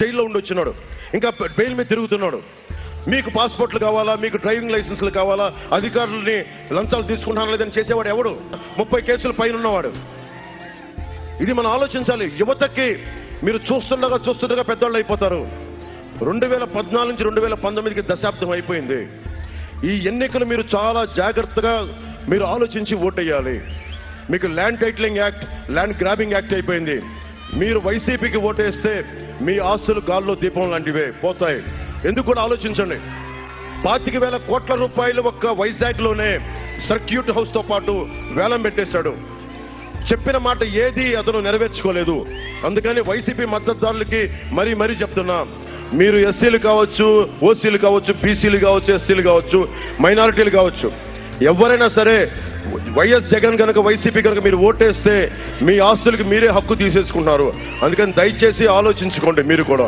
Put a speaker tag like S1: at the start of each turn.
S1: జైల్లో ఉండి వచ్చినాడు, ఇంకా బెయిల్ మీద తిరుగుతున్నాడు. మీకు పాస్పోర్ట్లు కావాలా, మీకు డ్రైవింగ్ లైసెన్స్లు కావాలా, అధికారులని లంచాలు తీసుకుంటాను లేదని చేసేవాడు ఎవడు? 30 కేసులు పైన ఉన్నవాడు. ఇది మనం ఆలోచించాలి. యువతకి మీరు చూస్తుండగా పెద్దవాళ్ళు అయిపోతారు. 2014 నుంచి 2019కి దశాబ్దం అయిపోయింది. ఈ ఎన్నికలు మీరు చాలా జాగ్రత్తగా మీరు ఆలోచించి ఓటేయాలి. మీకు land titling act, land grabbing act అయిపోయింది. మీరు వైసీపీకి ఓటేస్తే మీ ఆస్తులు గాల్లో దీపం లాంటివే పోతాయి. ఎందుకు కూడా ఆలోచించండి. 25,000 కోట్ల రూపాయలు ఒక్క వైజాగ్ లోనే సర్క్యూట్ హౌస్ తో పాటు వేలం పెట్టేశాడు. చెప్పిన మాట ఏది అతను నెరవేర్చుకోలేదు. అందుకని వైసీపీ మద్దతుదారులకి మరీ చెప్తున్నా, మీరు ఎస్సీలు కావచ్చు, ఓసీలు కావచ్చు, బీసీలు కావచ్చు, ఎస్టీలు కావచ్చు, మైనారిటీలు కావచ్చు, ఎవరైనా సరే వైఎస్ జగన్ కనుక వైసీపీ కనుక మీరు ఓటేస్తే మీ ఆస్తులకు మీరే హక్కు తీసేసుకుంటున్నారు. అందుకని దయచేసి ఆలోచించుకోండి మీరు కూడా.